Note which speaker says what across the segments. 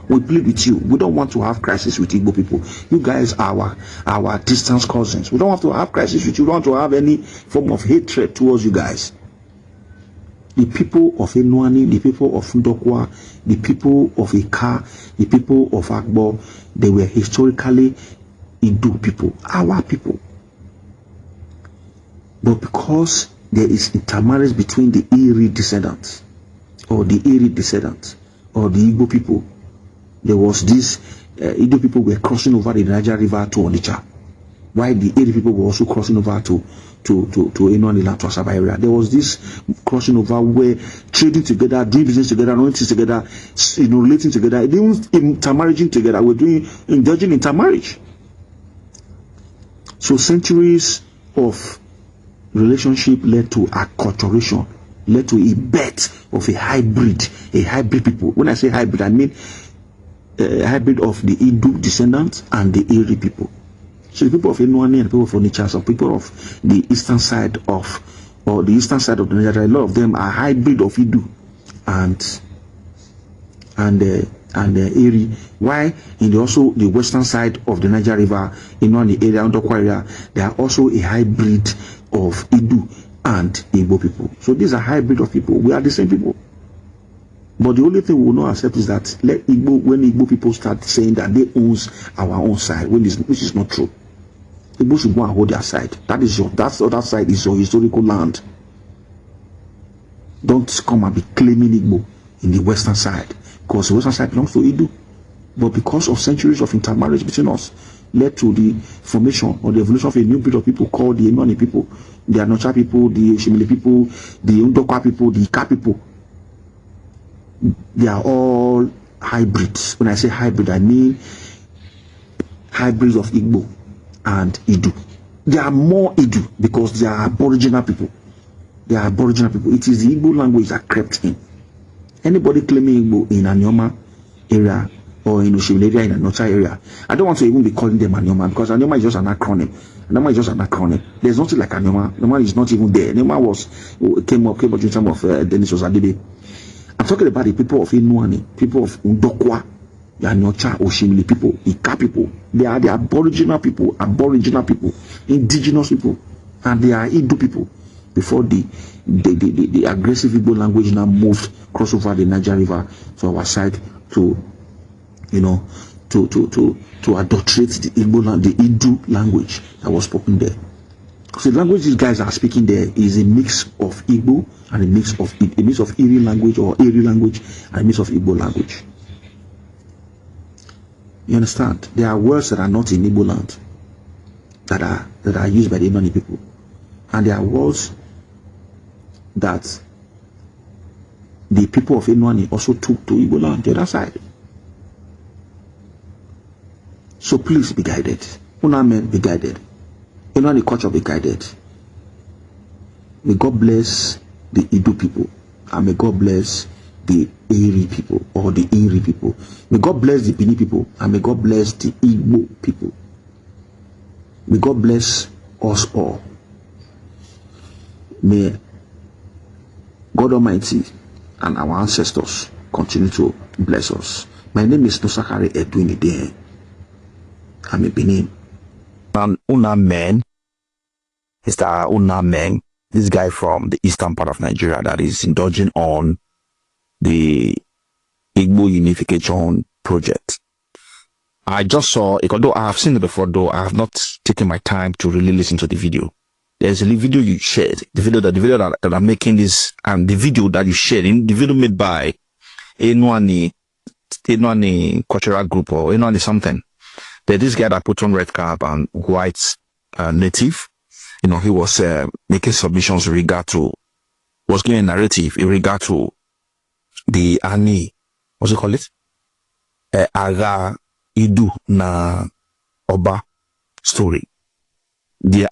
Speaker 1: We plead with you. We don't want to have crisis with Igbo people. You guys are our distant cousins. We don't want to have crisis with you. We don't want to have any form of hatred towards you guys. The people of Enuani, the people of Ndokwa, the people of Ika, the people of Agbo, they were historically Idu people, our people. But because there is intermarriage between the Iri descendants, or the Iri descendants, or the Igbo people, there was this, Igbo people were crossing over the Niger River to Onitsha, while the Iri people were also crossing over to Enuani land, to Asaba area. There was this crossing over where trading together, doing business together, knowing things together, relating together, even intermarrying together. We're indulging intermarriage. So centuries of relationship led to acculturation, led to a birth of a hybrid people. When I say hybrid, I mean a hybrid of the Idu descendants and the Iri people. So the people of Enuani and the people of Onitsha, some people of the eastern side of the Nigeria, a lot of them are hybrid of Idu and Iri. Why in the western side of the Niger River, Enuani area, Ndokwa area, they are also a hybrid of Idu and Igbo people. So these are hybrid of people. We are the same people. But the only thing we will not accept is that when Igbo people start saying that they own our own side, which is not true. Igbo should go and hold their side. That's the other side is your historical land. Don't come and be claiming Igbo in the western side, because the western side belongs to Idu. But because of centuries of intermarriage between us, led to the formation or the evolution of a new breed of people called the Enuani people, the Anocha people, the Shimili people, the Ndokwa people, the Ika people. They are all hybrids. When I say hybrid, I mean hybrids of Igbo and Idu. They are more Idu because they are aboriginal people. They are aboriginal people. It is the Igbo language that crept in. Anybody claiming Igbo in Anyoma area or in Oshimili area, in Anocha area, I don't want to even be calling them Anyoma, because Anyoma is just an acronym. Anyoma is just an acronym. There's nothing like Anyoma. Anyoma is not even there. Anyoma came up in terms of Dennis Ozadibe. I'm talking about the people of Enuani, people of Ndokwa, the Anocha, Oshimili people, Ika people. They are the aboriginal people, indigenous people, and they are Idu people. Before the aggressive Igbo language now moved cross over the Niger River to our side to adulterate the Igbo the Idu language that was spoken there. So the language these guys are speaking there is a mix of Igbo and a mix of Iri language or Iri language and a mix of Igbo language. You understand? There are words that are not in Igbo land that are used by the Enuani people, and there are words that the people of Enuani also took to Igbo land, the other side. So please be guided. Una men, be guided. Enuani culture, be guided. May God bless the Idu people, and may God bless the Iri people or the Iri people. May God bless the Benin people, and may God bless the Igbo people. May God bless us all. May God Almighty and our ancestors continue to bless us. My name is Nosakari Edwin. I'm a Benin.
Speaker 2: Una men, Mr. Una men, this guy from the eastern part of Nigeria that is indulging on the Igbo unification project. I just saw it, although I have seen it before, though I have not taken my time to really listen to the video. There's a video you shared, the video that I'm making this, and the video that you shared, in the video made by Enuani cultural group or Enuani something. There's this guy that put on red cap and white native. You know, he was making submissions in regard to, was giving a narrative in regard to the Ani, what's it call it? Aga Idu na Oba story. The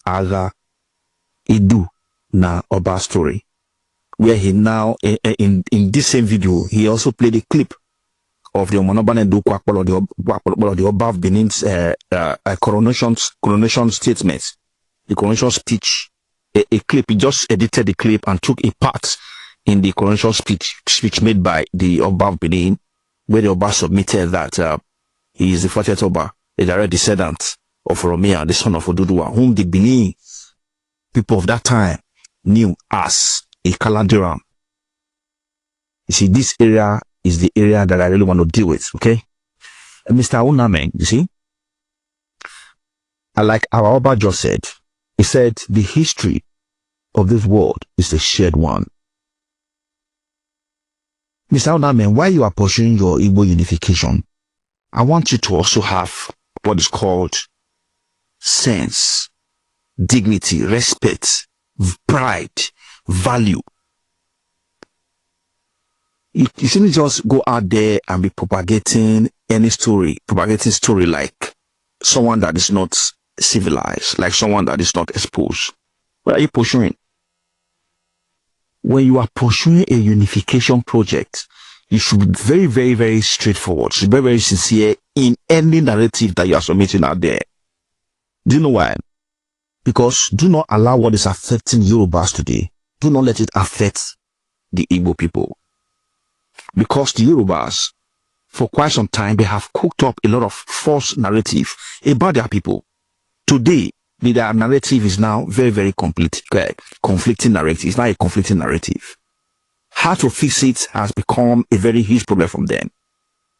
Speaker 2: Aga Idu na Oba story, where he now in this same video he also played a clip of the Omonobane Dukwakpolo, the Oba of Benin's coronation statement, the coronation speech, a clip. He just edited the clip and took a part in the coronation speech made by the Oba of Benin where the Oba submitted that he is the 40th Oba, a direct descendant of Oromia, the son of Oduduwa, whom the Benin people of that time knew as a Kalandiran. You see, this area is the area that I really want to deal with, okay? Mr. Unameng, you see, like our Oba just said, he said the history of this world is a shared one. Mr. Unameng, while you are pursuing your Igbo unification, I want you to also have what is called sense, dignity, respect, pride, value. You shouldn't just go out there and be propagating story like someone that is not civilized, like someone that is not exposed. What are you pursuing? When you are pursuing a unification project, you should be very, very, very straightforward. You should be very sincere in any narrative that you are submitting out there. Do you know why? Because do not allow what is affecting Yorubas today. Do not let it affect the Igbo people. Because the Yorubas, for quite some time, they have cooked up a lot of false narrative about their people. Today, their narrative is now very, very conflicting narrative. It's not a conflicting narrative. How to fix it has become a very huge problem from them.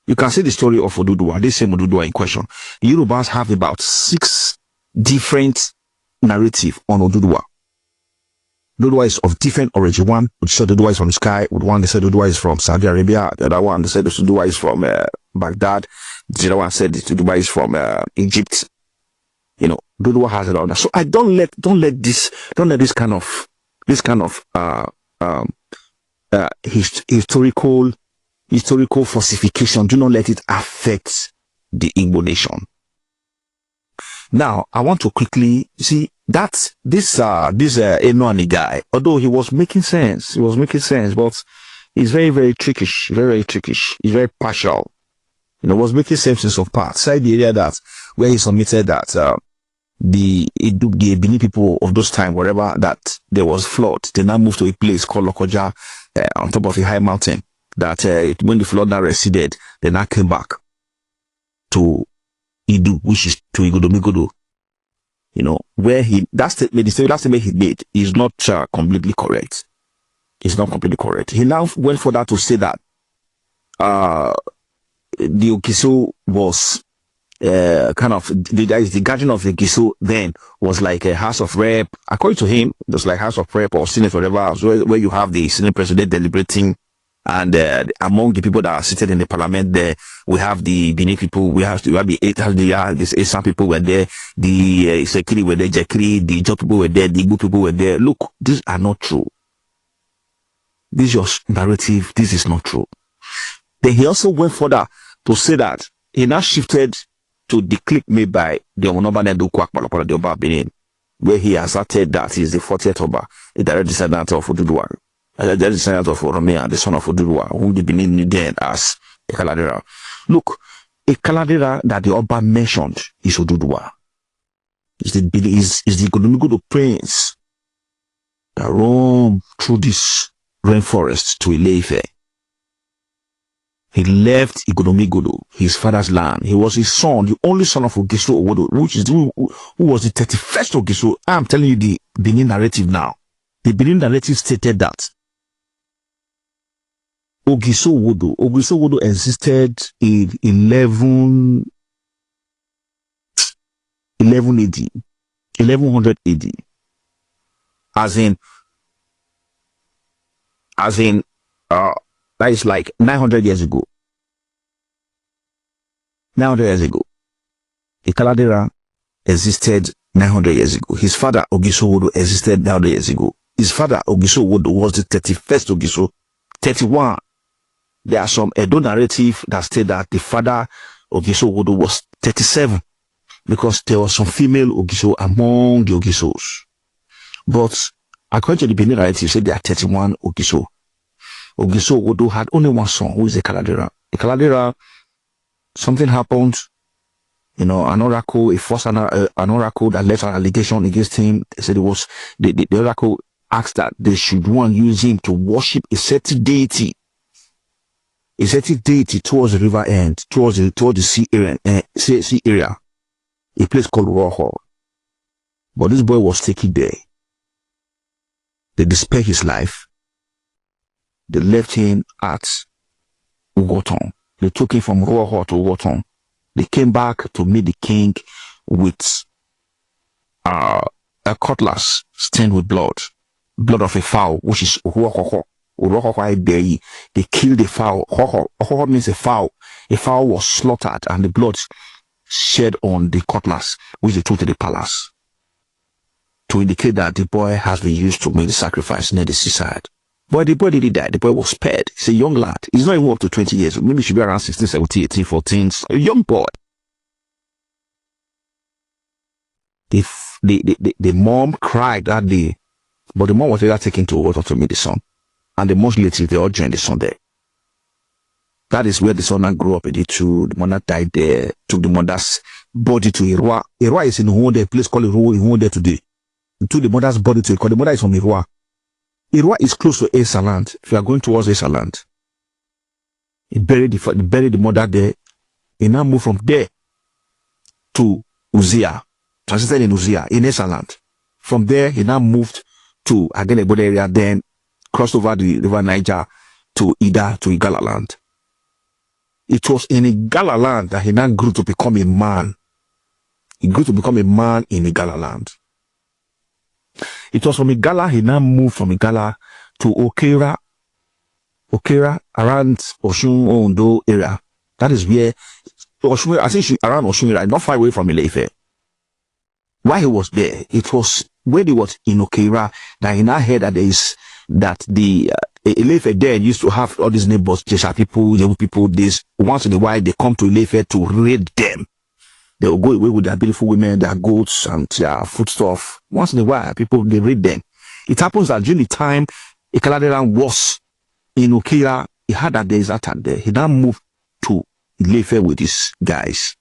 Speaker 2: You can see the story of Oduduwa, this same Oduduwa in question. The Yorubas have about 6 different narratives on Oduduwa. Oduduwa is of different origin. One said Oduduwa is from the sky. One they said Oduduwa is from Saudi Arabia. The other one they said Oduduwa is from Baghdad. The other one said Oduduwa is from Egypt. You know, Oduduwa has it all. So I don't let this kind of historical falsification. Do not let it affect the Igbo nation. Now, I want to quickly see that this Enoani guy, although he was making sense, but he's very, very trickish, He's very partial. You know, was making sense in some parts. Side the area that where he submitted that the Benin people of those time, wherever that there was flood, they now moved to a place called Lokoja on top of a high mountain. That when the flood now receded, they now came back to Idu, which is to Igodomigodo. You know, where that statement he made is not completely correct. It's not completely correct. He now went further to say that the Ogiso was the guardian of the Ogiso then was like a house of rep. According to him, it was like house of rep or senate or whatever, where you have the senate president deliberating. And among the people that are seated in the parliament, there we have the Benin people. We have the Esan people were there, the Sekiri were there, Jekiri, the Ijo people were there, the Igbo people were there. Look, these are not true. This is your narrative. This is not true. Then he also went further to say that he now shifted to the clip made by the Omonoba Nendukwak Palapala, the Oba of Benin, where he asserted that he is the 40th Oba, a direct descendant of Oduduwa. The descendant of Oromia, the son of Oduduwa, whom the Benin knew then as a Kaladera. Look, a Kaladera that the Oba mentioned is Oduduwa. Is the Igodomigodo prince that roamed through this rainforest to Ile-Ife. He left Igodomigodo, his father's land. He was his son, the only son of Ogiso Owodo, who was the 31st Ogiso. I'm telling you the Benin narrative now. The Benin narrative stated that Ogiso Owodo existed in 1100 AD. As in, that is like 900 years ago. 900 years ago. The Kaladera existed 900 years ago. His father, Ogiso Owodo, existed 900 years ago. His father, Ogiso Owodo, was the 31st Ogiso. 31. There are some Edo narrative that state that the father, Ogiso Owodo, was 37. Because there was some female Ogiso among the Ogisos. But according to the Benin narrative, said there are 31 Ogiso. Ogiso Owodo had only one son, who is a Kaladera. The Kaladera, something happened, you know, an oracle, an oracle that left an allegation against him. They said it was, the oracle asked that they should use him to worship a certain deity. a certain deity towards the river end, towards the sea area, a place called Rojo. But this boy was taken there. They despaired his life. They left him at Ugoton. They took him from Rojo to Ugoton. They came back to meet the king with a cutlass stained with blood of a fowl, which is Urohoho. They killed the fowl. Hoho means a fowl. A fowl was slaughtered and the blood shed on the cutlass, which they took to the palace, to indicate that the boy has been used to make the sacrifice near the seaside. But the boy didn't die. The boy was spared. He's a young lad. He's not even up to 20 years. Maybe he should be around 16, 17, 18, 14. A young boy. The mom cried that day, but the mom was later taken to water to meet the son. And the months later, they all joined the son there. That is where the son now grew up in it too. The mother died there, took the mother's body to Irwa. Irwa is in Honde, a place called Irwa in Honde today. He took the mother's body to Irwa. The mother is from Irwa. Irwa is close to Esaland. If you are going towards Esaland, he buried the mother there. He now moved from there to Uzia, transited in Uzia, in Esaland. From there, he now moved to Adenebode area, then crossed over the river Niger to Ida, to Igala land. It was in Igala land that he now grew to become a man. He grew to become a man in Igala land. It was from Igala, he now moved from Igala to Okera, around Oshun Ondo area. That is where, Oshun, I think around Oshun area, not far away from Ilefe. While he was there, it was when he was in Okera that he now heard that the Ilefe there used to have all these neighbors, Jesha people, young people, this, once in a while they come to Ilefe to raid them. They will go away with their beautiful women, their goats, and their foodstuff. Once in a while, they raid them. It happens that during the time Ikaladeran was in Okera, he heard that there is attack there. He now moved to Ilefe with his guys,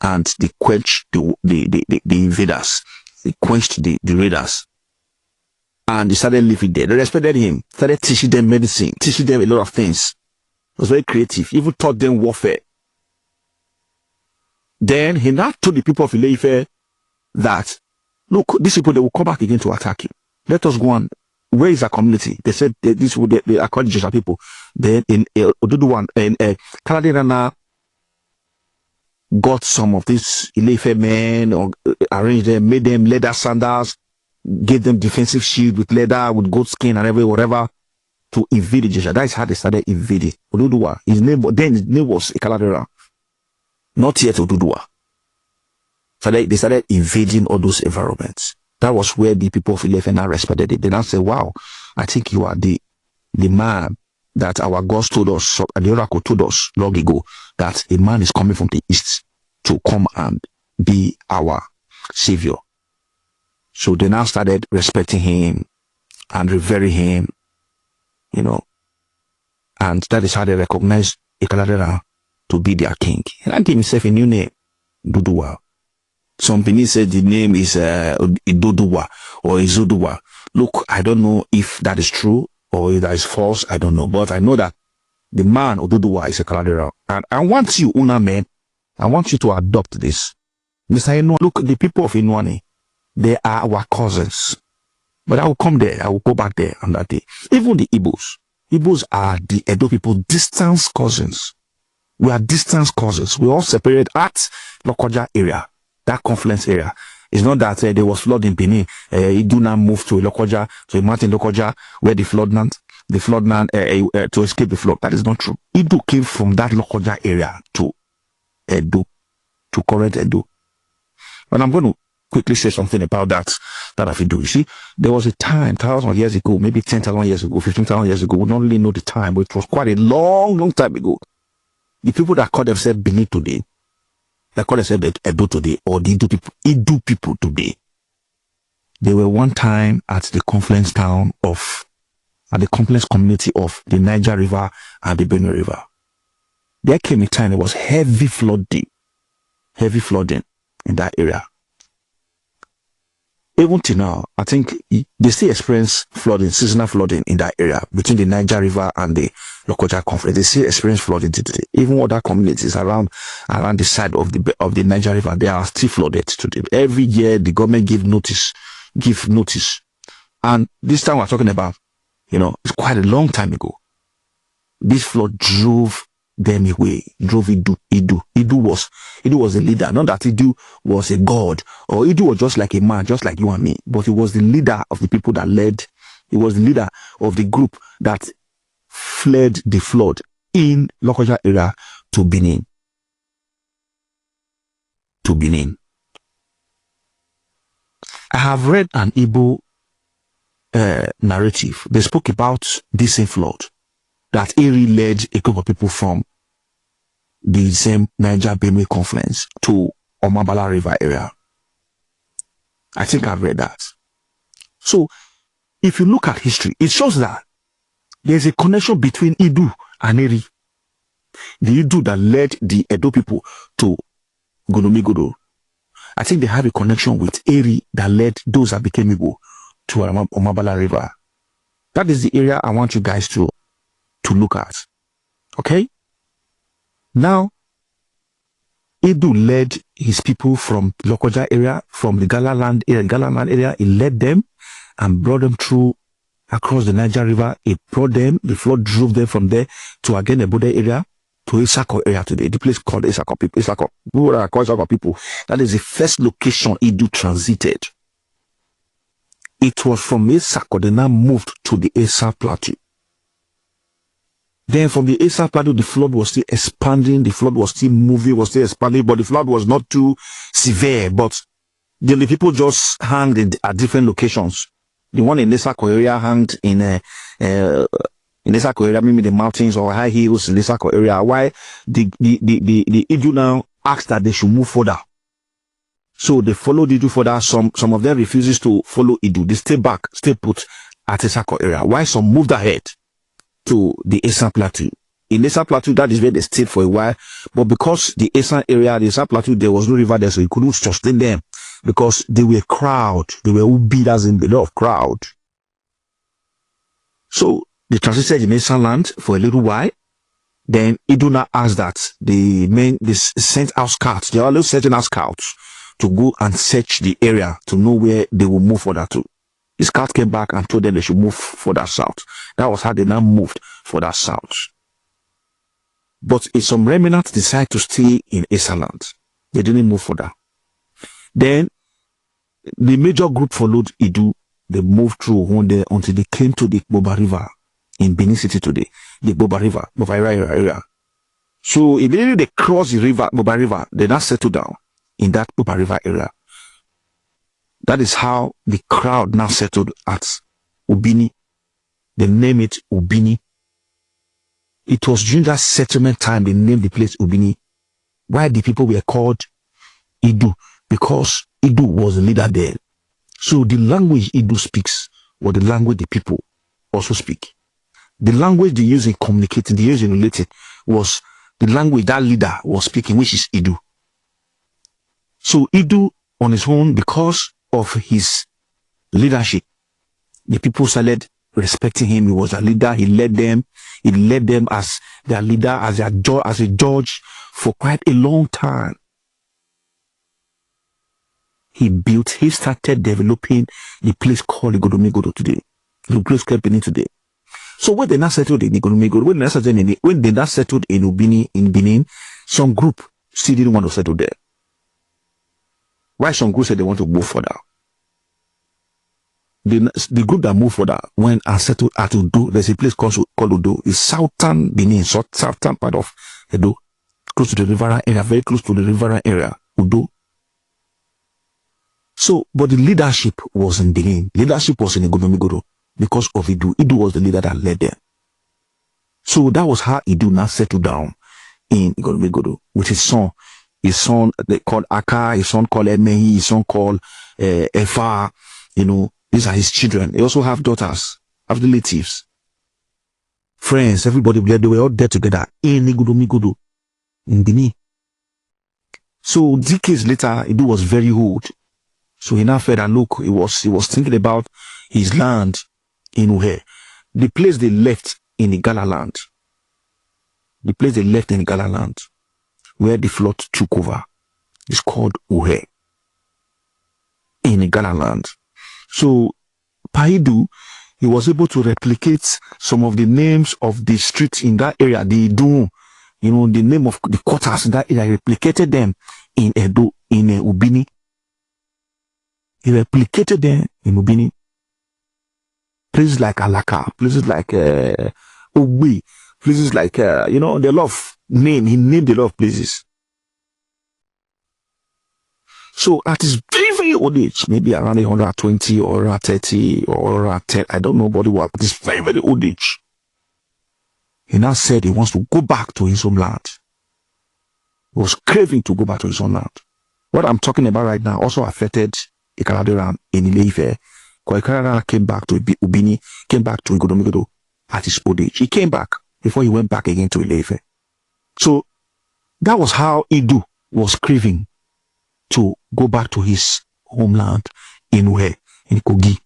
Speaker 2: and they quenched the invaders. They quenched the raiders. And they started living there. They respected him, started teaching them medicine, teaching them a lot of things. It was very creative. Even taught them warfare. Then he now told the people of Ileife that, look, these people, they will come back again to attack you. Let us go on. Where is our community? They said they are called Jewish people. Then in Oduduwan, in Kaladirana, got some of these Ileife men, or arranged them, made them leather sandals, gave them defensive shield with leather, with goat skin and whatever, to invade Jewish. That is how they started invading Oduduwa. His name was Ikaladera. Not yet Oduduwa. So they started invading all those environments. That was where the people of Ilefe now respected it. They now say, wow, I think you are the man that our gods told us, and the oracle told us long ago, that a man is coming from the east to come and be our savior. So they now started respecting him and revering him, you know. And that is how they recognized Ikaladera to be their king. And I gave himself a new name, Duduwa. Some people said the name is Idoduwa or Izoduwa. Look, I don't know if that is true or if that is false. I don't know. But I know that the man Oduduwa is a Kaladera. And I want you, Una men, I want you to adopt this. Mr. Inu, look, the people of Inuani, they are our cousins. But I will come there. I will go back there on that day. Even the Igbos. Igbos are the Edo people, distant cousins. We are distant cousins. We all separated at Lokoja area, that confluence area. It's not that there was flood in Benin. It do not move to Lokoja, to a mountain Lokoja, where the flood to escape the flood. That is not true. Idu came from that Lokoja area to Edo, to current Edo. But I'm going to quickly say something about that I do. You see, there was a time, 1,000 years ago, maybe 10,000 years ago, 15,000 years ago, we don't really know the time, but it was quite a long time ago. The people that call themselves Benin today, that call themselves Edo today, or the Idu people today, they were one time at the confluence community of the Niger River and the Benin River. There came a time there was heavy flooding in that area. even till now, I think they still experience flooding, seasonal flooding in that area between the Niger River and the Lokoja Conflict. They still experience flooding today. Even other communities around the side of the Niger River, they are still flooded today. Every year, the government give notice, and this time we're talking about, it's quite a long time ago. This flood drove them away, drove Idu. Idu was the leader. Not that Idu was a god, or Idu was just like a man, just like you and me, but he was the leader of the people that led. He was the leader of the group that fled the flood in Lokoja area to Benin. I have read an Igbo narrative. They spoke about this same flood, that Eri led a group of people from the same Niger-Benue confluence to Omabala River area. I think I've read that. So, if you look at history, it shows that there's a connection between Idu and Eri. The Idu that led the Edo people to Gonomigodo. I think they have a connection with Eri that led those that became Igbo to Omabala River. That is the area I want you guys to look at. Okay? Now, Idu led his people from Lokoja area, from the Galaland area. He led them and brought them through across the Niger River. He brought them, the flood drove them from there to again the Bode area, to Isako area today. The place called Isako people. Isako people. That is the first location Idu transited. It was from Isako they now moved to the Esa Plateau. Then from the Esa Plateau, the flood was still expanding, the flood was still moving, was still expanding, but the flood was not too severe. But the people just hung at different locations. The one in Isako area hanged in Isako area, maybe the mountains or high hills in Isako area. Why the Idu now asked that they should move further. So they followed Idu further. Some of them refuses to follow Idu. They stay put at Isako area. Why some moved ahead to the Esa Plateau. In Esa Plateau, that is where they stayed for a while. But because the Esa area, the Esa Plateau, there was no river there, so you couldn't sustain them because they were crowd. They were ubi, as in a lot of crowd. So they transited in Esa land for a little while. Then Iduna asked that they sent out scouts. They always sending out scouts to go and search the area to know where they will move further to. The scout came back and told them they should move further south. That was how they now moved further south. But if some remnants decided to stay in Esa land, they didn't move further. Then the major group followed Idu. They moved through one day until they came to the Boba River in Benin City today. The Boba River, area. So immediately they crossed the river, Boba River, they now settled down in that Boba River area. That is how the crowd now settled at Ubini. They name it Ubini. It was during that settlement time they named the place Ubini. Why the people were called Idu? Because Idu was the leader there. So the language Idu speaks was the language the people also speak. The language they use in communicating, they use in relating, was the language that leader was speaking, which is Idu. So Idu on his own, because of his leadership, the people started respecting him. He was a leader. He led them as their leader, as a judge for quite a long time. He started developing the place called Igodomigodo today. The place called Benin today. So when they now settled in Igodomigodo, when they now settled in Ubini, in Benin, some group still didn't want to settle there. Why some group said they want to move further? The group that moved further went and settled at Udo. There's a place called Udo. It's southern Benin, southern part of Edo, close to the river area, very close to the river area, Udo. So, but the leadership was in Benin. Leadership was in Igodomigodo because of Idu. Idu was the leader that led them. So that was how Idu now settled down in Igodomigodo with his son. His son they called Aka, his son called Emehi, his son called Efa. These are his children. They also have daughters, have relatives, friends, everybody. They were all there together in Igodomigodo, in Benin. So decades later, Idu was very old. So he now felt that, look, he was thinking about his land in Uhe. The place they left in the Igala land. The place they left in the Igala land, where the flood took over, is called Uhe. In the Igala land. So, Paidu, he was able to replicate some of the names of the streets in that area, the Idu, you know, the name of the quarters in that area, replicated them in Edo, in Ubini. He replicated them in Ubini. Places like Alaka, places like Ogbi, places like, you know, the lot of name, he named a lot of places. So at his very, very old age, maybe around 120 or around 30 or around 10, I don't know, but at his very, very old age, he now said he wants to go back to his homeland. He was craving to go back to his homeland. What I'm talking about right now also affected Ikaradoran in Ile-Ife. Ikaradoran came back to Ubini, came back to Igodomigodo at his old age. He came back before he went back again to Ile-Ife. So that was how Idu was craving to go back to his homeland in Uhe, in Kogi.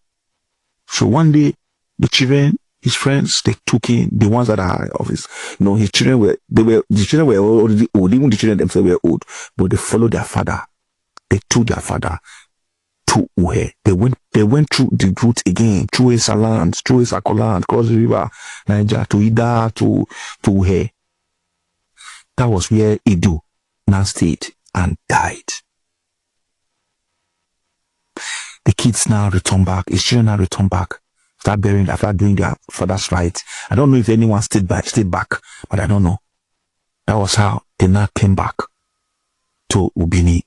Speaker 2: So one day, the children, his friends, they took him, the ones that are of his, you know, his children the children were already old, even the children themselves were old, but they followed their father. They took their father to Uhe. They went through the route again, through his land, through his land, cross the river, Niger, to Ida, to Uhe. That was where Idu now stayed and died. The kids now return back, his children now return back, start burying after doing their father's rites. I don't know if anyone stayed back, but I don't know. That was how they now came back to Ubini,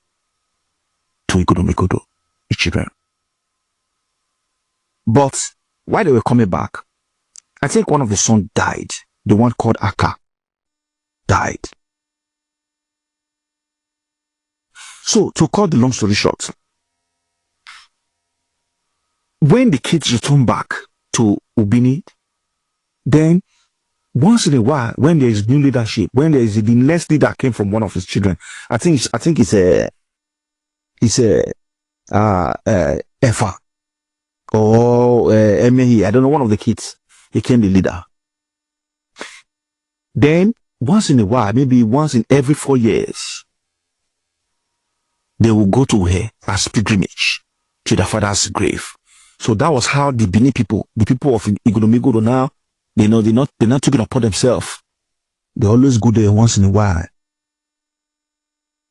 Speaker 2: to Igodomikodo, the children. But while they were coming back, I think one of the sons died. The one called Aka died. So, to cut the long story short, when the kids return back to Ubini, then once in a while, when there is new leadership, when there is the next leader came from one of his children, I think it's Efa or Emehi, I don't know, one of the kids became the leader. Then once in a while, maybe once in every 4 years, they will go to her as pilgrimage to their father's grave. So that was how the Benin people, the people of Igodomigodo now, they're not taking it upon themselves. They always go there once in a while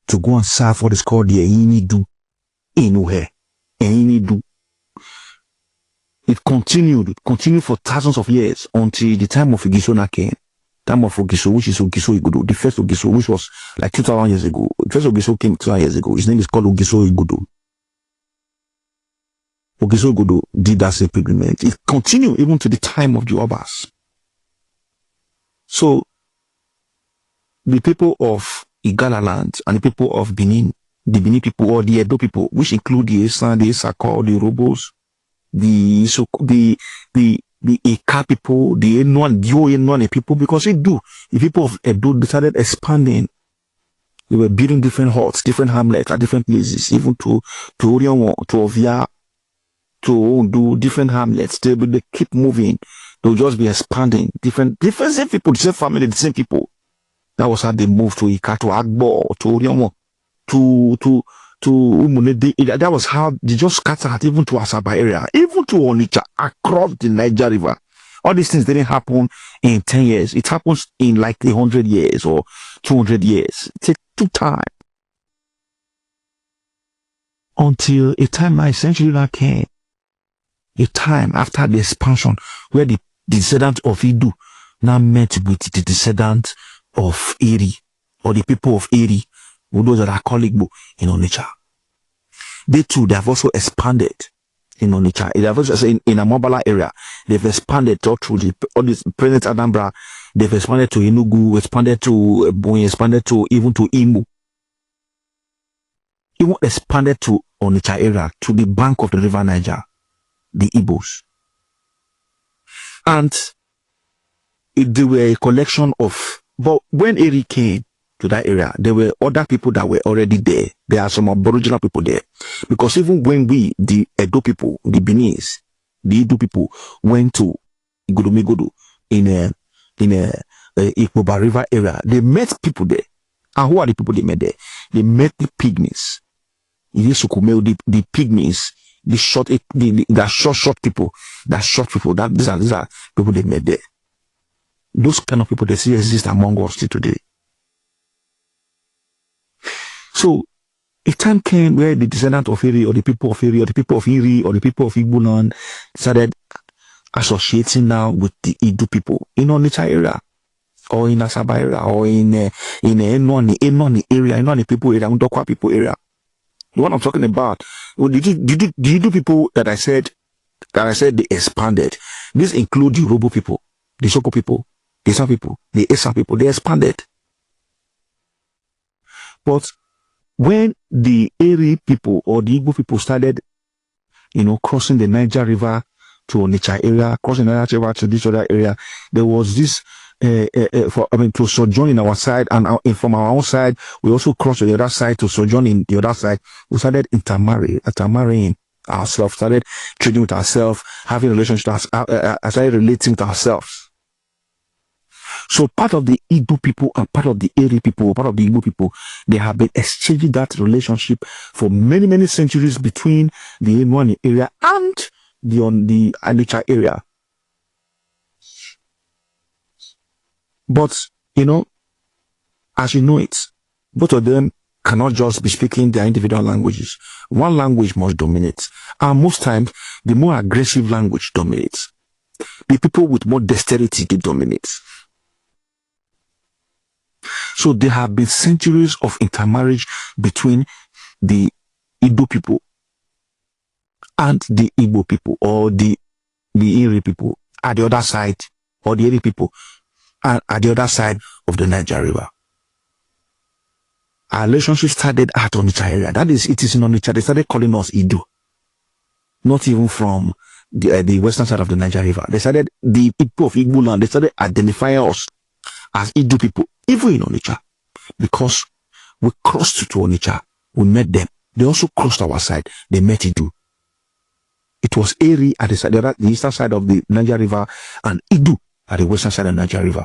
Speaker 2: to go and serve what is called the Einidu in Uhe. Einidu. It continued for thousands of years until the time of Igisona came. Time of Ogiso, which is Ogiso Igodo. The first Ogiso, which was like 2,000 years ago. The first Ogiso came 2,000 years ago. His name is called Ogiso Igodo. Ogiso Igodo did that same pilgrimage. It continued even to the time of the Obas. So, the people of Igala land and the people of Benin, the Benin people or the Edo people, which include the Esan, the Esako, the Robos, the Eka people, the Enuan people, because the people of Edo started expanding. They were building different huts, different hamlets at different places, even to Orion, to Ovia, to do different hamlets. They keep moving. They'll just be expanding. Different same people, the same family, the same people. That was how they moved to Ika, to Agbo, to Orion, to Umunede. That was how they just scattered even to Asaba area, even to Onitsha, across the Niger River. All these things didn't happen in 10 years. It happens in like 100 years or 200 years. It took time. Until a time now essentially that came. A time after the expansion where the descendants of Idu now met with the descendants of Eri, or the people of Eri, or those that are called Igbo in Onitsha. They too, they have also expanded in Onitsha. They have also, in Amobala area, they've expanded all through all this present Anambra. They've expanded to Enugu, expanded to Ebonyi, expanded to even to Imo. Even expanded to Onitsha area, to the bank of the river Niger, the Igbos. And they were a collection of, but when Eri came, to that area, there were other people that were already there. There are some aboriginal people there. Because even when we, the Edo people, the Beninese, the Edo people, went to Igodomegodo in a Ikpoba River area, they met people there. And who are the people they met there? They met the pygmies. The pygmies, the short people, these are people they met there. Those kind of people, they still exist among us still today. So a time came where the descendants of Iri, or the people of Iri, or the people of Iri, or the people of Igbo land started associating now with the Idu people in Onitsha area, or in Asaba area, or in Enoni area, Enoni people area, Ndokwa people area. The one I'm talking about, well, the Idu people that I said they expanded. This includes the Robo people, the Soko people, the San people, the Esa people. They expanded. But when the Eri people or the Igbo people started, crossing the Niger River to Onitsha area, crossing the Niger River to this other area, there was this, to sojourn in our side, and from our own side, we also crossed to the other side to sojourn in the other side. We started intermarrying ourselves, started trading with ourselves, having relationships, started relating with ourselves. So part of the Igbo people and part of the Eri people, part of the Igbo people, they have been exchanging that relationship for many, many centuries between the Enwani area and the Onitsha area. But, as you know it, both of them cannot just be speaking their individual languages. One language must dominate. And most times, the more aggressive language dominates. The people with more dexterity, they dominate. So there have been centuries of intermarriage between the Igbo people and the Igbo people, or the Iri people at the other side, or the Iri people at the other side of the Niger River. Our relationship started at Onitsha area. That is, it is in Onitsha. They started calling us Idu. Not even from the western side of the Niger River. They started, the people of Igbo land, they started identifying us as Idu people, even in Onitsha. Because we crossed to Onitsha, we met them. They also crossed our side, they met Idu. It was Eri at the eastern side of the Niger River, and Idu at the western side of the Niger River.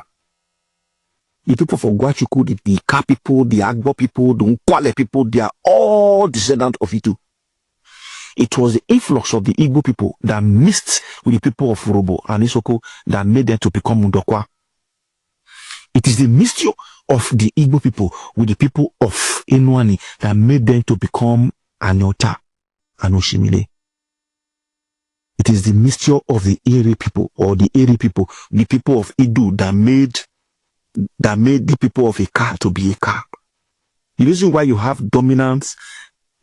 Speaker 2: The people from Gwachuku, the Ka people, the Agbo people, the Nkwale people, they are all descendants of Idu. It was the influx of the Igbo people that mixed with the people of Robo and Isoko that made them to become Ndokwa. It is the mixture of the Igbo people with the people of Enwani that made them to become Anyota and Oshimile. It is the mixture of the Eri people, or the Eri people, the people of Idu that made the people of Eka to be Eka. The reason why you have dominance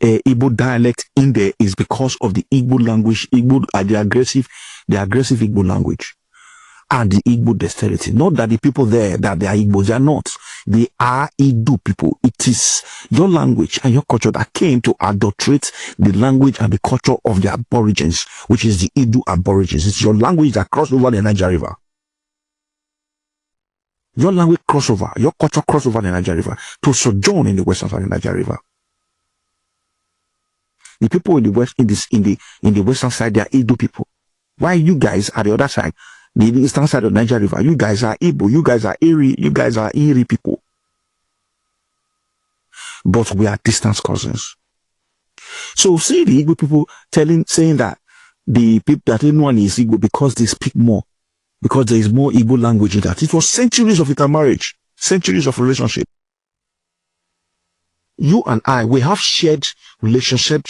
Speaker 2: Igbo dialect in there is because of the Igbo language, the aggressive Igbo language, and the Igbo dexterity. Not that the people there, that they are Igbos, they are not. They are Idu people. It is your language and your culture that came to adulterate the language and the culture of the aborigines, which is the Idu aborigines. It's your language that crossed over the Niger River. Your language crossover, your culture crossover the Niger River to sojourn in the western side of the Niger River. The people in the west, in the western side, they are Idu people. Why you guys are the other side, the eastern side of the Niger River? You guys are Igbo, you guys are Eri, you guys are Iri people. But we are distant cousins. So see the Igbo people saying that the people that anyone is Igbo because they speak more, because there is more Igbo language in that. It was centuries of intermarriage, centuries of relationship. You and I, we have shared relationship,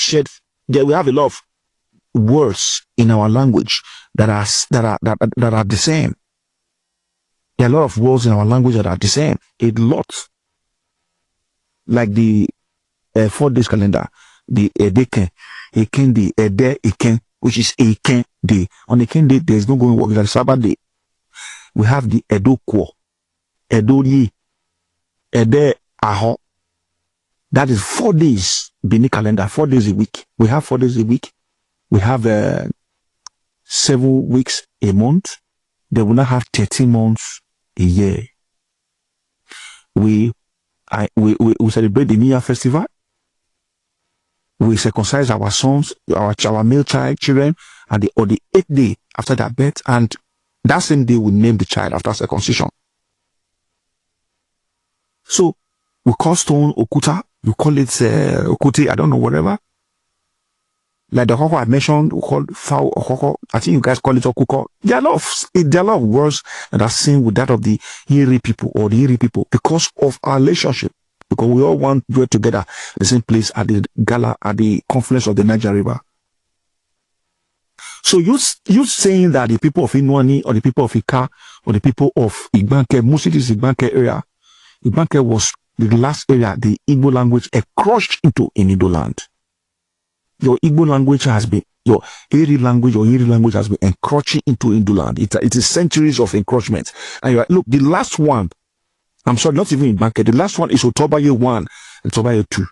Speaker 2: we have a lot of words in our language that are the same. There are a lot of words in our language that are the same. A lot. Like the 4 days calendar, the Edeken, Ekendi, Ede, Eken, which is Eken day. On Eken day, there is no going work. It's a Sabbath day. We have the Edo Kwo, Edo Yi, Ede Aho. That is 4 days, Benin calendar, 4 days a week. We have 4 days a week. We have 7 weeks a month. They will not have 13 months a year. We we celebrate the New Year festival. We circumcise our sons, our male children, and on the 8th day after their birth, and that same day we name the child after circumcision. So we call stone okuta, we call it okuti, I don't know, whatever. Like the hoko I mentioned, we call fowl hoko. I think you guys call it okuko. There are a lot of words that are seen with that of the Iri people or the Iri people because of our relationship. Because we all want to get together the same place at the gala, at the confluence of the Niger River. So you saying that the people of Inwani or the people of Ika or the people of Igbanke, mostly this Igbanke area, Igbanke was the last area the Igbo language encroached into in Igbo land. Your Igbo language has been, your Iri language or Iri language has been encroaching into Igbo land. It is centuries of encroachment. And you're like, look, the last one, I'm sorry, not even in Igbanke, the last one is Otobaye 1 and Otobaye 2.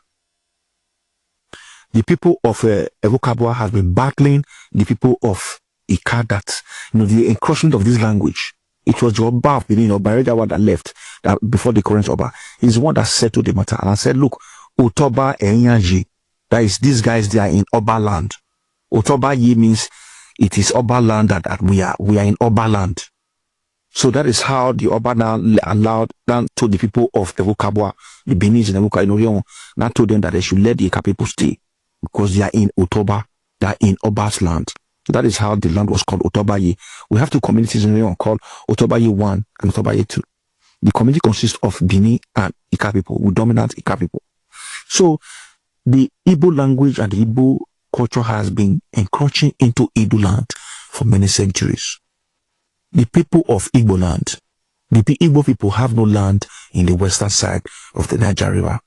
Speaker 2: The people of Evokabwa have been battling the people of Ika that, the encroachment of this language. It was the Oba of Benin, Oba Rejawa that left before the current Oba. He's the one that settled the matter. And I said, look, Otoba Enyaji, that is, these guys, they are in Oba land. Otoba Ye means it is Oba land that we are in Oba land. So that is how the Oba now allowed to the people of Evokabwa, the Benin and Evoka, now told them that they should let the Ika people stay because they are in Otoba, they are in Oba's land. That is how the land was called Otobaye. We have two communities in Leon called Otobaye 1 and Otobaye 2. The community consists of Benin and Ika people, who dominate Ika people. So the Igbo language and the Igbo culture has been encroaching into Igbo land for many centuries. The people of Igbo land, the Igbo people have no land in the western side of the Niger River.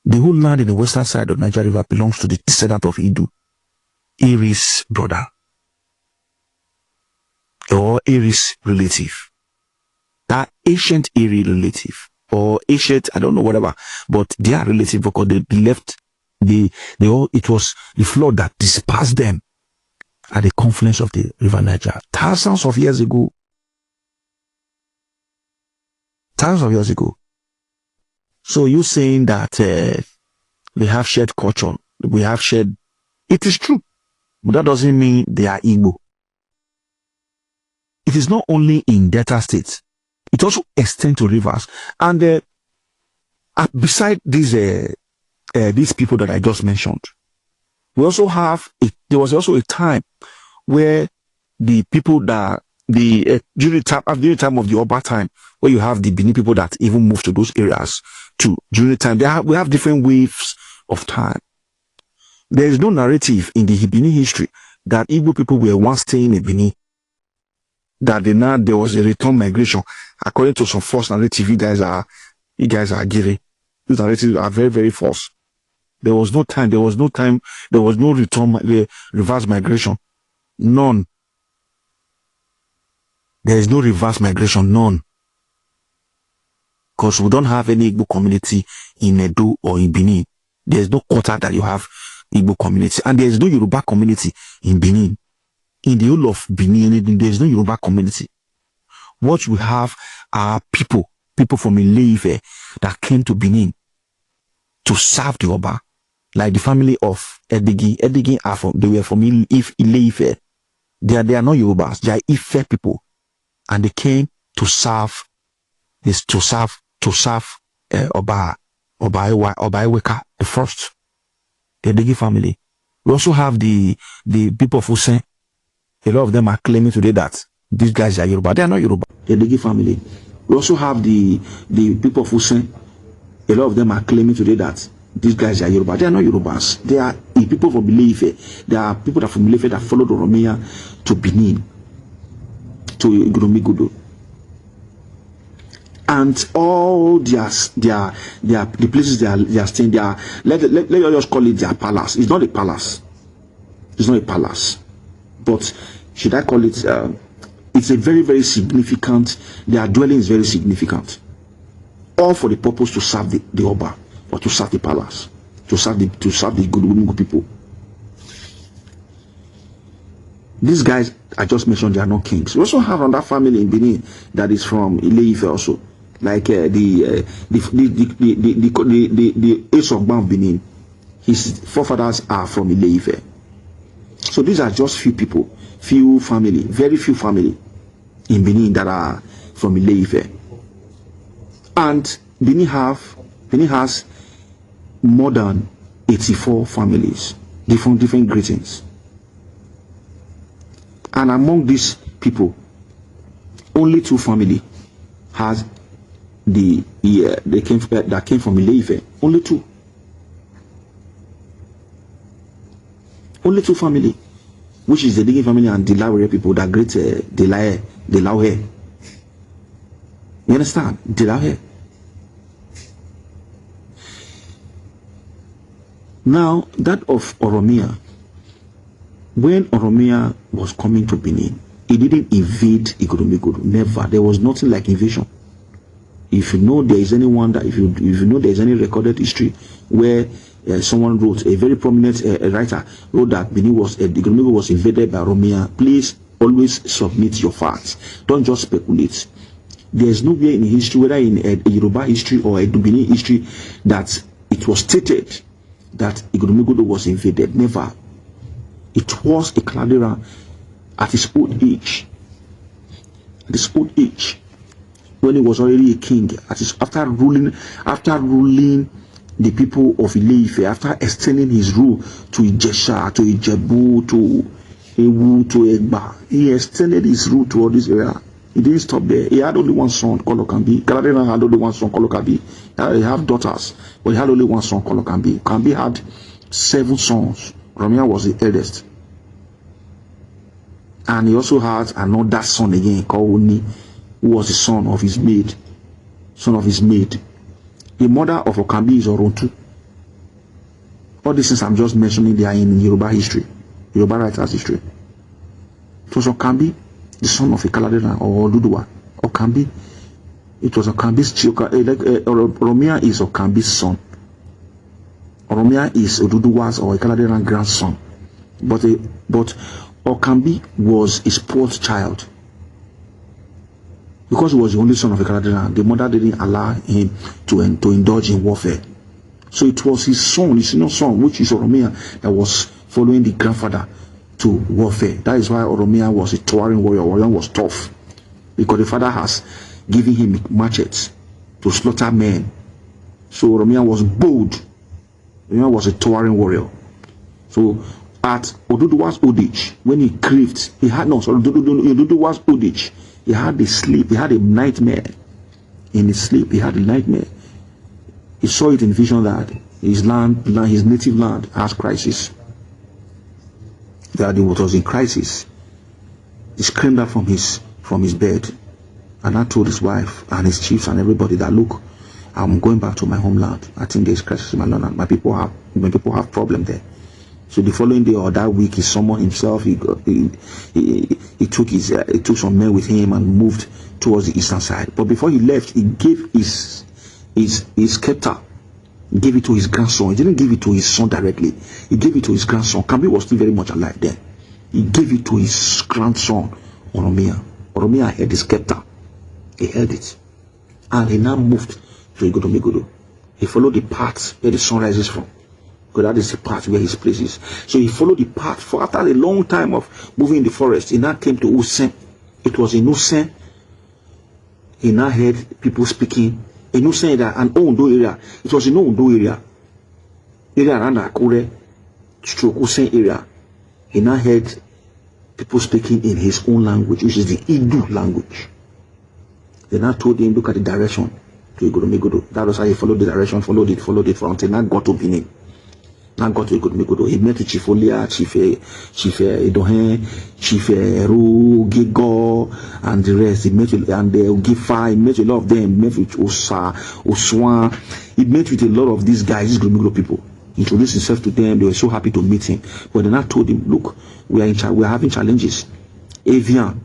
Speaker 2: The whole land in the western side of Niger River belongs to the descendant of Idu, Iri's brother, or Iri's relative. That ancient Iri relative, or ancient, I don't know, whatever, but they are relative because they left, it was the flood that dispersed them at the confluence of the river Niger. Thousands of years ago. So you saying that we have shared culture, we have shared, it is true, but that doesn't mean they are Igbo. It is not only in Delta states, it also extends to rivers. And beside these people that I just mentioned, we also have, there was also a time where the people that, during the time of the Oba time, where you have the Benin people that even moved to those areas too. During the time, we have different waves of time. There is no narrative in the Benin history that Igbo people were once staying in Benin, that there was a return migration. According to some false narrative, you guys are giving. These narratives are very, very false. There was no return, reverse migration. None. There is no reverse migration, none. Because we don't have any Igbo community in Edo or in Benin. There is no quarter that you have Igbo community. And there is no Yoruba community in Benin. In the whole of Benin, there is no Yoruba community. What we have are people from Ile-Ife that came to Benin to serve the Oba. Like the family of Edigi. Edigi they were from Ile-Ife. They are not Yorubas. They are Ife people. And they came to serve Oba Eweka, the first, the Edigi family. We also have the people of Usen. A lot of them are claiming today that these guys are Yoruba. They are not Yoruba. The Edigi family. We also have the people of Usen. A lot of them are claiming today that these guys are Yoruba. They are not Yorubas. They are people from Ile-Ife. They are people that from Ile-Ife that followed Oromia to Benin, to Igurumigudu. And all the places they are staying, let us just call it their palace. It's not a palace. It's not a palace. But should I call it, it's a very, very significant, their dwelling is very significant. All for the purpose to serve the Oba, or to serve the palace, to serve the good people. These guys I just mentioned, they are not kings. We also have another family in Benin that is from Ile-Ife also.
Speaker 1: like the Ace of Benin. His forefathers are from Ile-Ife. So these are just few people, few family, very few family in Benin that are from Ile-Ife. And Benin has more than 84 families, different greetings. And among these people, only 2 families has that came from Ile-Ife. Only 2. Only 2 family, which is the Digi family and the Laure people that greet the Laue. You understand? The Laue. Now, that of Oromia, when Oromia was coming to Benin, it didn't invade Igbo. Never. There was nothing like invasion. If you know there is anyone that, if you know there is any recorded history where someone wrote, a very prominent writer wrote that Benin was invaded by Oromia, please always submit your facts. Don't just speculate. There is nowhere in history, whether in a Yoruba history or a Benin history, that it was stated that Igbo was invaded. Never. It was a Cladera at his old age. At his old age, when he was already a king, after ruling the people of Ile-Ife, after extending his rule to Ijesha, to Ijebu, to Ewu, to Egba, he extended his rule to all this area. He didn't stop there. He had only one son called Okambi. Cladera had only one son called Okambi. He had daughters, but he had only one son called Okambi. Okambi had 7 sons. Oromia was the eldest. And he also had another son again called Uni, who was the son of his maid. The mother of Okambi is Orontu. All these things I'm just mentioning, they are in Yoruba history, Yoruba writers' history. It was Okambi, the son of Ikaladena or Oduduwa. Okambi, it was Okambi's child. Oromia is Okambi's son. Oromia is Oduduwa's or Ikaladena grandson. But Okambi was his 4th child. Because he was the only son of Ikaladena, the mother didn't allow him to indulge in warfare. So it was his son, his senior son, which is Oromia, that was following the grandfather to warfare. That is why Oromia was a towering warrior. Oromia was tough, because the father has given him machetes to slaughter men. So Oromia was bold. Oromia was a towering warrior. So at Oduduwa's old age, when he grieved, Oduduwa's old age, he had a sleep, he had a nightmare. In his sleep, he had a nightmare. He saw it in vision that his native land has crisis. That it was in crisis. He screamed out from his bed, and I told his wife and his chiefs and everybody that, look, I'm going back to my homeland. I think there's crisis in my land. My people have problem there. So the following day or that week, he summoned himself. He took some men with him and moved towards the eastern side. But before he left, he gave his scepter, gave it to his grandson. He didn't give it to his son directly. He gave it to his grandson. Kambi was still very much alive then. He gave it to his grandson, Oromia. Oromia held the scepter. He held it, and he now moved to Igodomegodo. He followed the path where the sun rises from. Because that is the path where his place is. So he followed the path. For after a long time of moving in the forest, he now came to Usen. It was in Usen. He now heard people speaking. In Usen, an Ondo area. It was in Ondo area. Area around Akure, stroke Usen area. He now heard people speaking in his own language, which is the Igbo language. They now told him, look at the direction to Igodomegodo. That was how he followed the direction, followed it for until now got to Benin. Now got to Igodomegodo. He met with Chief Olia, Chief Edohen, Chief Eru, Gigo, and the rest. He met with Gifa. He met with a lot of them. He met with Osa, Oswan. He met with a lot of these guys, these Igodomegodo people. Introduced himself to them. They were so happy to meet him. But then I told him, look, we are having challenges. Avian,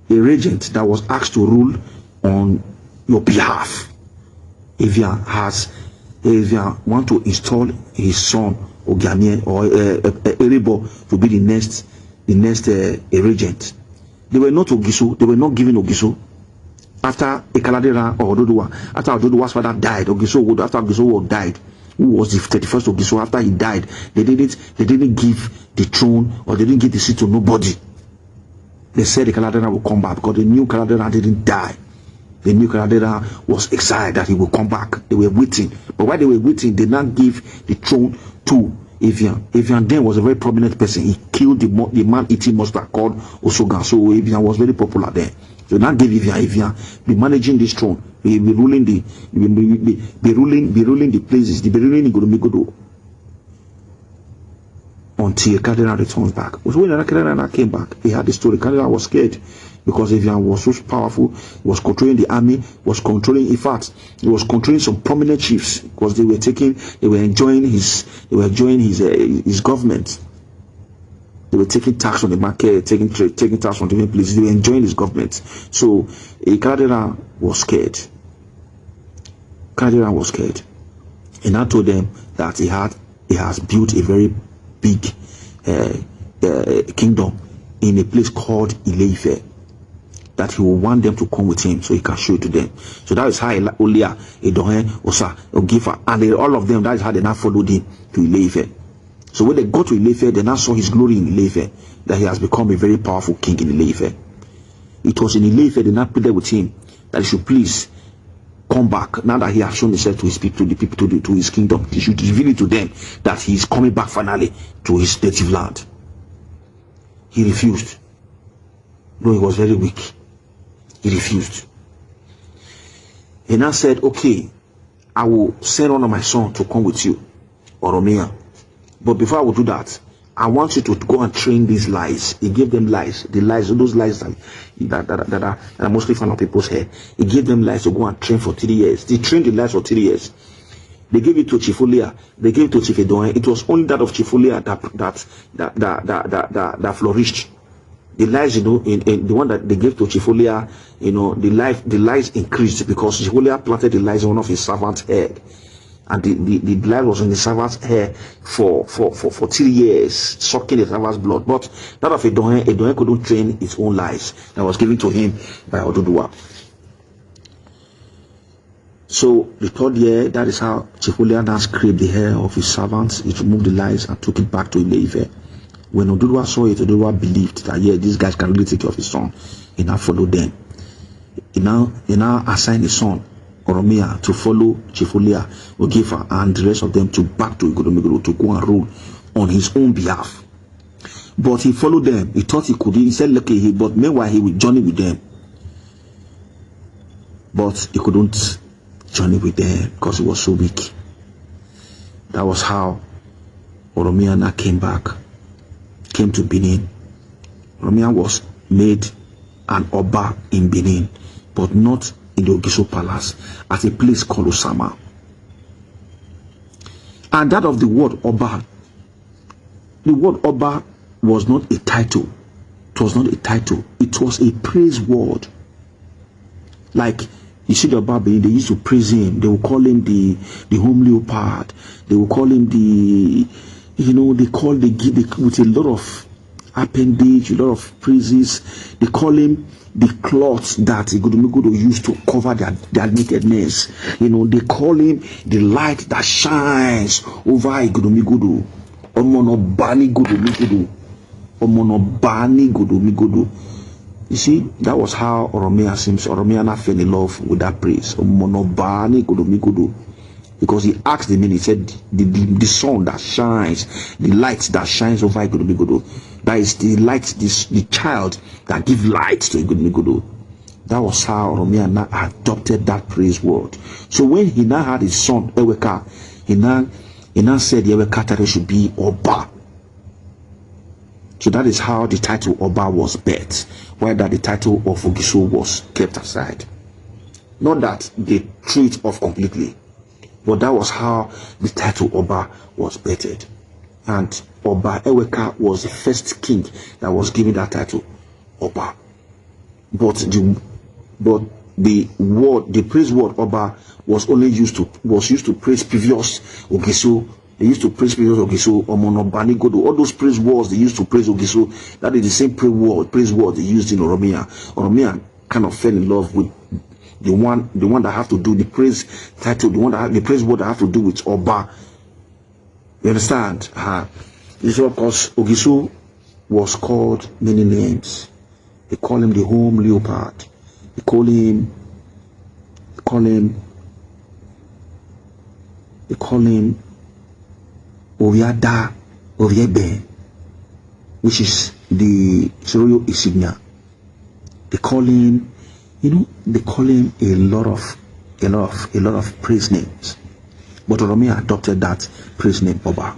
Speaker 1: a regent that was asked to rule on your behalf. Avian want to install his son Ogamie or Erebo to be the next regent. They were not Ogiso. They were not giving Ogiso. after Ekaladera or Ododuwa, after Ododuwa's father died, after Ogiso died, who was the 31st of Ogiso, after he died, they didn't give the throne or they didn't give the seat to nobody. They said Ekaladera will come back because they knew Ekaladera didn't die. They knew Ekaladera was excited that he will come back. They were waiting. But while they were waiting, they now gave the throne to Evian. Evian then was a very prominent person. He killed the man eating monster called Osogan. So Evian was very popular there. So now give Evian be managing this throne, be ruling the ruling the places, be ruling Igbo until Ekaladera returns back. So when Ekaladera came back, he had the story. Ekaladera was scared because Evian was so powerful. He was controlling the army, was controlling, in fact, he was controlling some prominent chiefs because they were enjoying his government. They were taking tax on the market, taking tax on different places. They were enjoying his government. So Ekaladera was scared. Ekaladera was scared. And I told them that he has built a very big kingdom in a place called Ile-Ife, that he will want them to come with him so he can show it to them. So that is how Olia, Edohen, Osa, Ogifa, and all of them, that is how they now followed him to Ile-Ife. So when they got to Ile-Ife, they now saw his glory in Ile-Ife, that he has become a very powerful king in Ile-Ife. It was in Ile-Ife they now pleaded with him that he should please come back now that he has shown himself to his people, to his kingdom. He should reveal it to them that he is coming back finally to his native land. He refused. No, he was very weak. He refused. He now said, okay, I will send one of my sons to come with you, Oromia. But before I will do that, I want you to go and train these lies. He gave them lies. The lies, those lies that are mostly found on people's hair. He gave them lies to go and train for 3 years. They trained the lies for 3 years. They gave it to Chifolia. They gave it to Chief Edoen. It was only that of Chifolia that flourished. The lies, in the one that they gave to Chifolia, the lies increased because Chifolia planted the lies in one of his servants' head. And the blood was in the servant's hair for 3 years, sucking the servant's blood. But that of Edoen couldn't train his own lies that was given to him by Oduduwa. So the 3rd year, that is how Chifolia now scraped the hair of his servants. He removed the lies and took it back to Ile-Ife. When Oduduwa saw it, Oduduwa believed that, yeah, these guys can really take care of his son. He now followed them. He now assigned his son, Oromia, to follow Chifolia, Ogifa, and the rest of them to back to Igbo to go and rule on his own behalf. But he followed them. He thought he could. He said, okay, but meanwhile he would journey with them. But he couldn't journey with them because he was so weak. That was how Oromia now came to Benin. Oromia was made an Oba in Benin, but not in the Ogiso Palace, at a place called Osama. And that of the word Oba was not a title. It was not a title. It was a praise word. Like, you see the Oba, they used to praise him. They will call him the home leopard. They will call him they give with a lot of appendage, a lot of praises. They call him the cloth that Igbo used to cover their nakedness. They call him the light that shines over Igbo. Omonobani Godo. You see, that was how Oromia seems. Oromia fell in love with that praise. Omonobani Godo. Because he asked the man, he said, the sun that shines, the light that shines over Igbo. That is the light, the child that gives light to Igbo. That was how Oromia now adopted that praise word. So when he now had his son Eweka, he now said Eweka should be Oba. So that is how the title Oba was birthed, while that the title of Ogiso was kept aside. Not that they threw it off completely, but that was how the title Oba was birthed. And Oba Eweka was the first king that was given that title, Oba. But the praise word Oba was only used to praise previous Ogiso. They used to praise previous Ogiso, Omonobani Godo. All those praise words they used to praise Ogiso, that is the same praise word they used in Oromia. Oromia kind of fell in love with the one that have to do the praise title, the praise word that have to do with Oba. You understand? This is of course Ogisu was called many names. They call him the home leopard. They call him Oviada Oviebe, which is the royal insignia. They call him, a lot of praise names. But Oromi adopted that praise name Oba.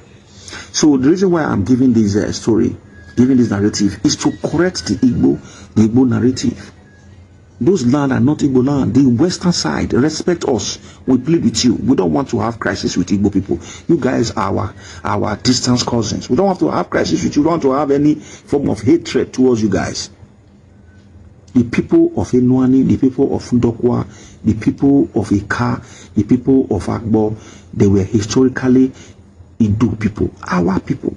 Speaker 1: So the reason why I'm giving this story, giving this narrative, is to correct the Igbo narrative. Those land are not Igbo land. The western side, respect us. We plead with you. We don't want to have crisis with Igbo people. You guys are our distant cousins. We don't have to have crisis with you. We don't want to have any form of hatred towards you guys. The people of Enuani, the people of Ndokwa, the people of Ika, the people of Agbo, they were historically Idu people, our people.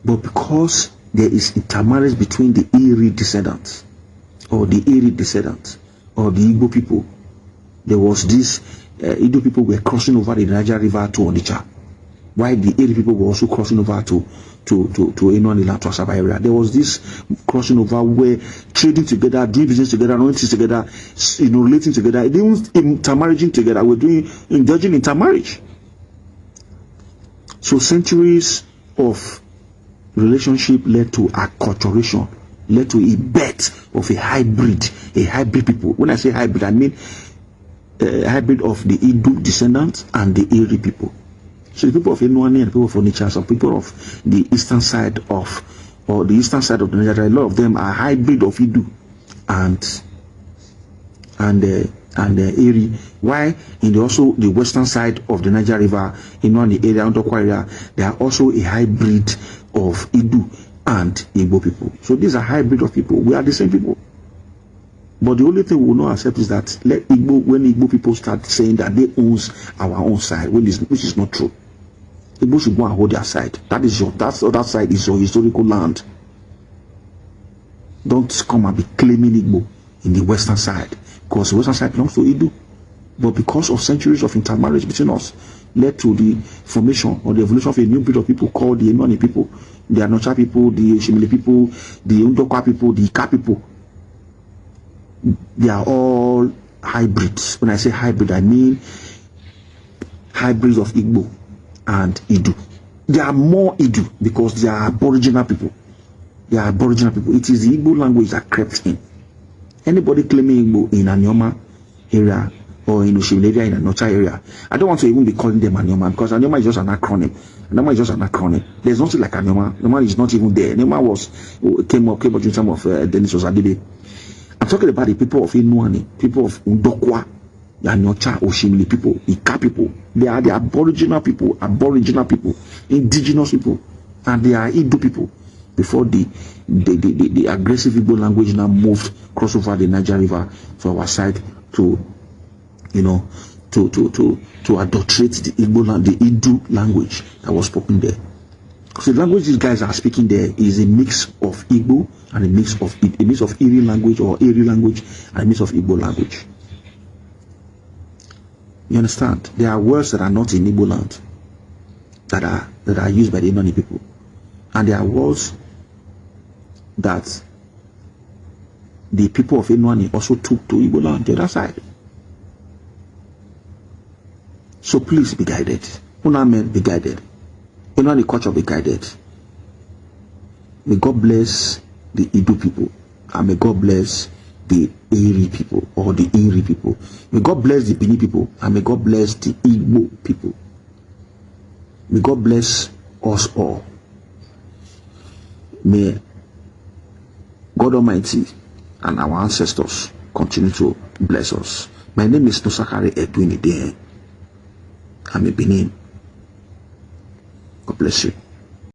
Speaker 1: But because there is intermarriage between the Iri descendants, or the Iri descendants, or the Igbo people, there was this, Igbo people were crossing over the Niger River to Onitsha, while the Iri people were also crossing over to Enuani land, to Asaba area. There was this crossing over where trading together, doing business together, knowing things together, relating together, even intermarrying together. We're indulging intermarriage. So centuries of relationship led to acculturation, led to a birth of a hybrid people. When I say hybrid, I mean a hybrid of the Idu descendants and the Iri people. So the people of Enuani and the people of Onitsha, some people of the eastern side of the Nigeria, a lot of them are hybrid of Idu and Iri. Why in the western side of the Niger River, Enuani area, Ndokwa area, they are also a hybrid of Idu and Igbo people. So these are hybrid of people. We are the same people. But the only thing we will not accept is that when Igbo people start saying that they own our own side, which is not true. Igbo should go and hold their side. That other side is your historical land. Don't come and be claiming Igbo in the western side, because the western side belongs to Idu. But because of centuries of intermarriage between us, led to the formation or the evolution of a new breed of people called the Enuani people, the Anocha people, the Oshimili people, the Ndokwa people, the Ika people. They are all hybrids. When I say hybrid, I mean hybrids of Igbo and Idu. They are more Idu because they are aboriginal people. They are aboriginal people. It is the Igbo language that crept in. Anybody claiming Igbo in Anyoma area or in Oshimili area, in Anocha area, I don't want to even be calling them Anyoma, because Anyoma is just an acronym. Anyoma is just an acronym. There's nothing like Anyoma. Anyoma is not even there. Anyoma came up during time of Dennis Ozadibe. I'm talking about the people of Enuani, people of Ndokwa, Anocha, Oshimili people, Ika people. They are the aboriginal people, indigenous people, and they are Idu people. Before the aggressive Igbo language now moved cross over the Niger River to our side to adulterate the Igbo the Idu language that was spoken there. So the language these guys are speaking there is a mix of Igbo and a mix of Iri language or Iri language and a mix of Igbo language. You understand? There are words that are not in Igbo land that are used by the Enuani people, and there are words that the people of Enuani also took to Igbo land, the other side. So please be guided. Una men, be guided. Enuani culture, be guided. May God bless the Idu people, and may God bless the Iri people or the Iri people. May God bless the Benin people, and may God bless the Igbo people. May God bless us all. May God Almighty and our ancestors continue to bless us. My name is Nosakari Edwin Ide. I'm a Benin. God bless you.